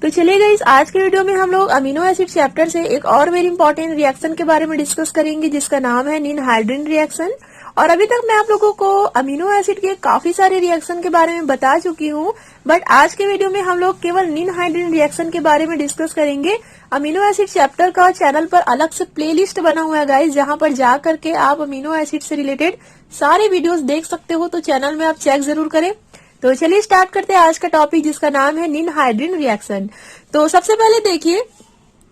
तो चलिए गाइस, आज के वीडियो में हम लोग अमीनो एसिड चैप्टर से एक और वेरी इंपॉर्टेंट रिएक्शन के बारे में डिस्कस करेंगे जिसका नाम है निनहाइड्रिन रिएक्शन। और अभी तक मैं आप लोगों को अमीनो एसिड के काफी सारे रिएक्शन के बारे में बता चुकी हूँ, बट आज के वीडियो में हम लोग केवल निनहाइड्रिन रिएक्शन के बारे में डिस्कस करेंगे। अमीनो एसिड चैप्टर का चैनल पर अलग से प्लेलिस्ट बना हुआ है गाइस, जहाँ पर जा करके आप अमीनो एसिड से रिलेटेड सारे वीडियोस देख सकते हो, तो चैनल में आप चेक जरूर करें। तो चलिए स्टार्ट करते हैं आज का टॉपिक जिसका नाम है निनहाइड्रिन रिएक्शन। तो सबसे पहले देखिए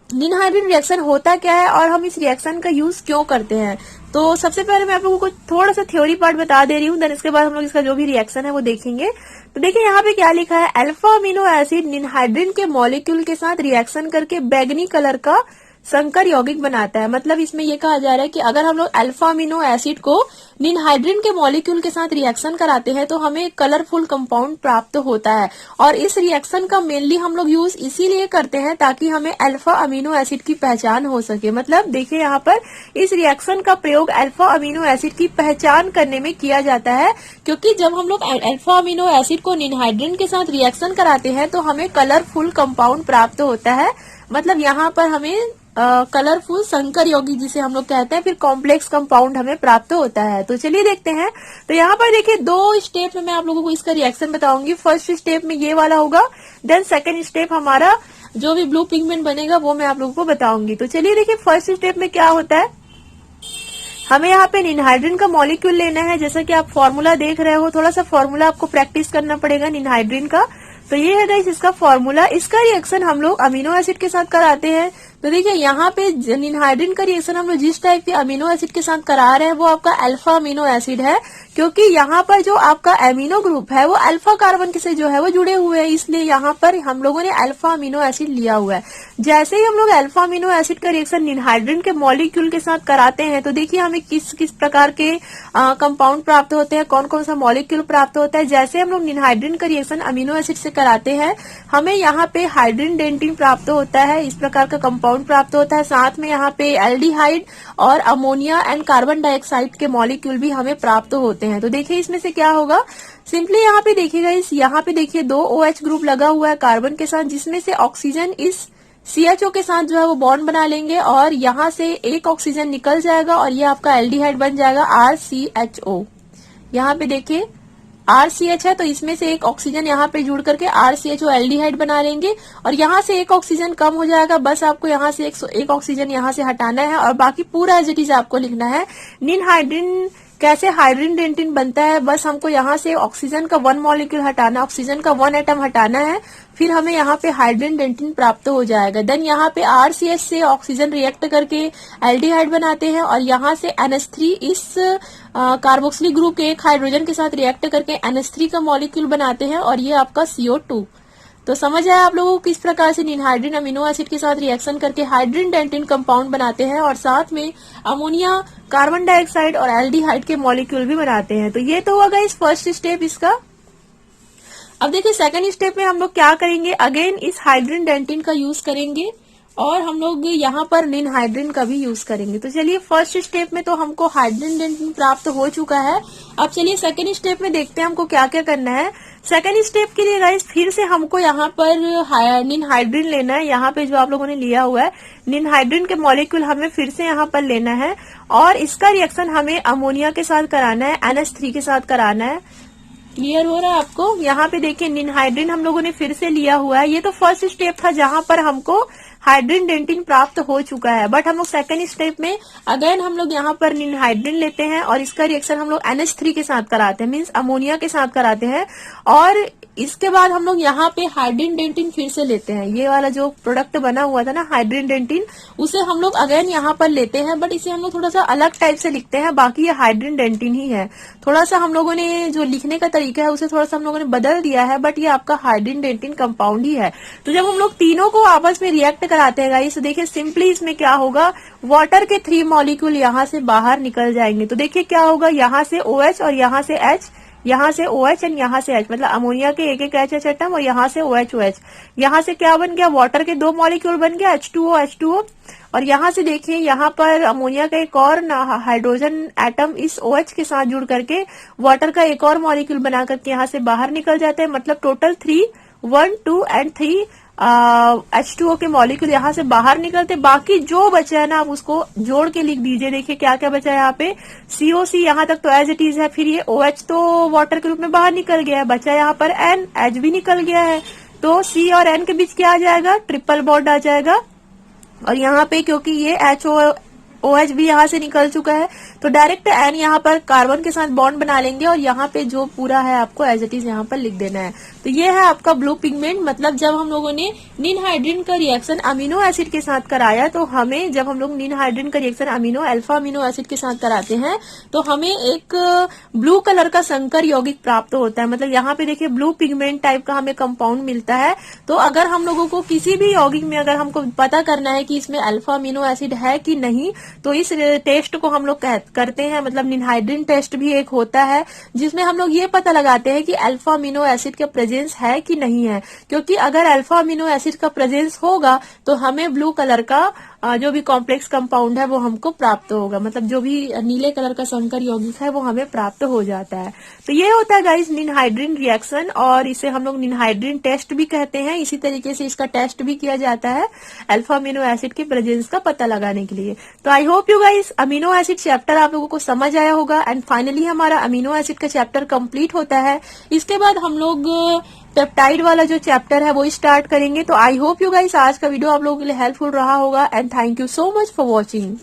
निनहाइड्रिन रिएक्शन होता क्या है और हम इस रिएक्शन का यूज क्यों करते हैं। तो सबसे पहले मैं आप लोगों को थोड़ा सा थ्योरी पार्ट बता दे रही हूँ, देन इसके बाद हम लोग इसका जो भी रिएक्शन है वो देखेंगे। तो देखिए यहाँ पे क्या लिखा है, अल्फा अमीनो एसिड निनहाइड्रिन के मॉलिक्यूल के साथ रिएक्शन करके बैगनी कलर का संकर यौगिक बनाता है। मतलब इसमें ये कहा जा रहा है कि अगर हम लोग अल्फा अमीनो एसिड को निनहाइड्रिन के मॉलिक्यूल के साथ रिएक्शन कराते हैं तो हमें कलरफुल कंपाउंड प्राप्त होता है। और इस रिएक्शन का मेनली हम लोग यूज इसीलिए करते हैं ताकि हमें अल्फा अमीनो एसिड की पहचान हो सके। मतलब देखिए यहाँ पर इस रिएक्शन का प्रयोग अल्फा अमीनो एसिड की पहचान करने में किया जाता है, क्योंकि जब हम लोग अल्फा अमीनो एसिड को निनहाइड्रिन के साथ रिएक्शन कराते हैं तो हमें कलरफुल कंपाउंड प्राप्त होता है। मतलब यहाँ पर हमें कलरफुल संकर यौगिक जिसे हम लोग कहते हैं, फिर कॉम्प्लेक्स कंपाउंड हमें प्राप्त होता है। तो चलिए देखते हैं। तो यहाँ पर देखिए दो स्टेप में मैं आप लोगों को इसका रिएक्शन बताऊंगी। फर्स्ट स्टेप में ये वाला होगा, देन सेकंड स्टेप हमारा जो भी ब्लू पिगमेंट बनेगा वो मैं आप लोगों को बताऊंगी। तो चलिए देखिए फर्स्ट स्टेप में क्या होता है, हमें यहाँ पे निनहाइड्रिन का मॉलिक्यूल लेना है। जैसा कि आप फॉर्मूला देख रहे हो, थोड़ा सा फॉर्मूला आपको प्रैक्टिस करना पड़ेगा निनहाइड्रिन का। तो ये है गाइस इसका फॉर्मूला। इसका रिएक्शन हम लोग अमीनो एसिड के साथ कराते हैं। तो देखिए यहाँ पे निनहाइड्रिन का रिएक्शन हम लोग जिस टाइप के अमीनो एसिड के साथ करा रहे हैं वो आपका अल्फा अमीनो एसिड है, क्योंकि यहाँ पर जो आपका एमिनो ग्रुप है वो अल्फा कार्बन से जो है वो जुड़े हुए हैं, इसलिए यहाँ पर हम लोगों ने अल्फा अमीनो एसिड लिया हुआ है। जैसे ही हम लोग अल्फा अमीनो एसिड का रिएक्शन निनहाइड्रिन के मॉलिक्यूल के साथ कराते हैं तो देखिए हमें किस किस प्रकार के कंपाउंड प्राप्त होते हैं, कौन कौन सा मॉलिक्यूल प्राप्त होता है। जैसे हम लोग निनहाइड्रिन का रिएक्शन अमीनो एसिड से कराते हैं, हमें यहाँ पे हाइड्रिन डेंटिन प्राप्त होता है, इस प्रकार का कंपाउंड प्राप्त होता है। साथ में यहाँ पे एल्डिहाइड और अमोनिया एंड कार्बन डाइऑक्साइड के मॉलिक्यूल भी हमें प्राप्त होते हैं। तो देखिए इसमें से क्या होगा, सिंपली यहाँ पे देखिएगा, इस यहाँ पे देखिए दो OH ग्रुप लगा हुआ है कार्बन के साथ, जिसमें से ऑक्सीजन इस CHO के साथ जो है वो बॉन्ड बना लेंगे और यहाँ से एक ऑक्सीजन निकल जाएगा और ये आपका एल्डिहाइड बन जाएगा RCHO। यहाँ पे देखिए RCH है तो इसमें से एक ऑक्सीजन यहाँ पे जुड़ करके RCHO एल्डिहाइड बना लेंगे और यहाँ से एक ऑक्सीजन कम हो जाएगा। बस आपको यहाँ से एक ऑक्सीजन यहाँ से हटाना है और बाकी पूरा एज इट इज आपको लिखना है। निनहाइड्रिन कैसे हाइड्रिन डेंटिन बनता है, बस हमको यहाँ से ऑक्सीजन का 1 मॉलिक्यूल हटाना, ऑक्सीजन का 1 एटम हटाना है, फिर हमें यहाँ पे हाइड्रिन डेंटिन प्राप्त हो जाएगा। देन यहाँ पे RCH से ऑक्सीजन रिएक्ट करके एल्डिहाइड बनाते हैं और यहाँ से NH3 इस कार्बोक्सिलिक ग्रुप के एक हाइड्रोजन के साथ रिएक्ट करके NH3 का मॉलिक्यूल बनाते हैं और ये आपका CO2। तो समझ आया आप लोगों को किस प्रकार से निनहाइड्रिन अमीनो एसिड के साथ रिएक्शन करके हाइड्रिन डेंटिन कंपाउंड बनाते हैं और साथ में अमोनिया, कार्बन डाइऑक्साइड और एल्डिहाइड के मॉलिक्यूल भी बनाते हैं। तो ये तो हुआ गाइस फर्स्ट स्टेप इसका। अब देखिए सेकंड स्टेप में हम लोग क्या करेंगे, अगेन इस हाइड्रिन डेंटिन का यूज करेंगे और हम लोग यहाँ पर निनहाइड्रिन का भी यूज करेंगे। तो चलिए फर्स्ट स्टेप में तो हमको हाइड्रिन डेंटिन प्राप्त हो चुका है। अब चलिए सेकंड स्टेप में देखते हैं हमको क्या क्या करना है। सेकंड स्टेप के लिए गाइस फिर से हमको यहाँ पर निनहाइड्रिन लेना है। यहाँ पे जो आप लोगों ने लिया हुआ है निनहाइड्रिन के मॉलिक्यूल हमें फिर से यहाँ पर लेना है और इसका रिएक्शन हमें अमोनिया के साथ कराना है, NH3 के साथ कराना है। क्लियर हो रहा है आपको। यहाँ पे देखिए निनहाइड्रिन हम लोगों ने फिर से लिया हुआ है। ये तो फर्स्ट स्टेप था जहां पर हमको हाइड्रिन डेंटिन प्राप्त हो चुका है, बट हम लोग सेकंड स्टेप में अगेन हम लोग यहाँ पर निनहाइड्रिन लेते हैं और इसका रिएक्शन हम लोग NH3 के साथ कराते हैं, मीन्स अमोनिया के साथ कराते हैं और इसके बाद हम लोग यहाँ पे हाइड्रिन डेंटिन फिर से लेते हैं। ये वाला जो प्रोडक्ट बना हुआ था ना हाइड्रिन डेंटिन, उसे हम लोग अगेन यहाँ पर लेते हैं, बट इसे हम लोग थोड़ा सा अलग टाइप से लिखते हैं। बाकी ये हाइड्रिन डेंटिन ही है, थोड़ा सा हम लोगों ने जो लिखने का तरीका है उसे थोड़ा सा हम लोगों ने बदल दिया है, बट ये आपका हाइड्रिन डेंटिन कंपाउंड ही है। तो जब हम लोग तीनों को आपस में रिएक्ट कराते हैं गाइस, तो देखिए सिंपली इसमें क्या होगा, वाटर के 3 मॉलिक्यूल यहाँ से बाहर निकल जाएंगे। तो देखिए क्या होगा, यहाँ से OH और यहाँ से H, यहाँ से OH एंड यहाँ से H, मतलब अमोनिया के एक HH एटम और यहाँ से OH। यहाँ से क्या बन गया, वाटर के 2 मॉलिक्यूल बन गया H2O और यहाँ से देखिए यहाँ पर अमोनिया का एक और हाइड्रोजन एटम इस OH के साथ जुड़ करके वाटर का एक और मॉलिक्यूल बना करके यहाँ से बाहर निकल जाता है। मतलब टोटल 3, 1, 2 एंड 3 H2O के मॉलिक्यूल यहाँ से बाहर निकलते, बाकी जो बचा है ना आप उसको जोड़ के लिख दीजिए। देखिए क्या क्या बचा है यहाँ पे, COC यहाँ तक तो एज इट इज है, फिर ये OH तो वाटर के रूप में बाहर निकल गया है, बचा यहाँ पर N, H भी निकल गया है, तो C और N के बीच क्या आ जाएगा, ट्रिपल बॉन्ड आ जाएगा। और यहाँ पे क्योंकि ये OH भी यहाँ से निकल चुका है तो डायरेक्ट N यहाँ पर कार्बन के साथ बॉन्ड बना लेंगे और यहाँ पे जो पूरा है आपको एज इट इज यहाँ पर लिख देना है। तो ये है आपका ब्लू पिगमेंट। मतलब जब हम लोगों ने निनहाइड्रिन का रिएक्शन अमीनो एसिड के साथ कराया तो हमें, जब हम लोग निनहाइड्रिन का रिएक्शन अल्फा अमीनो एसिड के साथ कराते हैं तो हमें एक ब्लू कलर का संकर यौगिक प्राप्त होता है। मतलब यहाँ पे देखिए ब्लू पिगमेंट टाइप का हमें कंपाउंड मिलता है। तो अगर हम लोगों को किसी भी यौगिक में अगर हमको पता करना है कि इसमें अल्फा अमीनो एसिड है कि नहीं, तो इस टेस्ट को हम लोग करते हैं। मतलब निनहाइड्रिन टेस्ट भी एक होता है जिसमें हम लोग ये पता लगाते हैं कि अल्फा अमीनो एसिड का प्रेजेंस है कि नहीं है, क्योंकि अगर अल्फा अमीनो एसिड का प्रेजेंस होगा तो हमें ब्लू कलर का जो भी कॉम्प्लेक्स कंपाउंड है वो हमको प्राप्त होगा। मतलब जो भी नीले कलर का संकर यौगिक है वो हमें प्राप्त हो जाता है। तो ये होता है गाइस निनहाइड्रिन रिएक्शन, और इसे हम लोग निनहाइड्रिन टेस्ट भी कहते हैं। इसी तरीके से इसका टेस्ट भी किया जाता है अल्फा अमीनो एसिड के प्रेजेंस का पता लगाने के लिए। तो I hope you guys amino acid chapter आप लोगों को समझ आया होगा। एंड फाइनली हमारा अमीनो एसिड का चैप्टर कंप्लीट होता है। इसके बाद हम लोग पेप्टाइड वाला जो चैप्टर है वो स्टार्ट करेंगे। तो आई होप यू गाइस आज का वीडियो आप लोगों के लिए हेल्पफुल रहा होगा। And thank you so much for watching.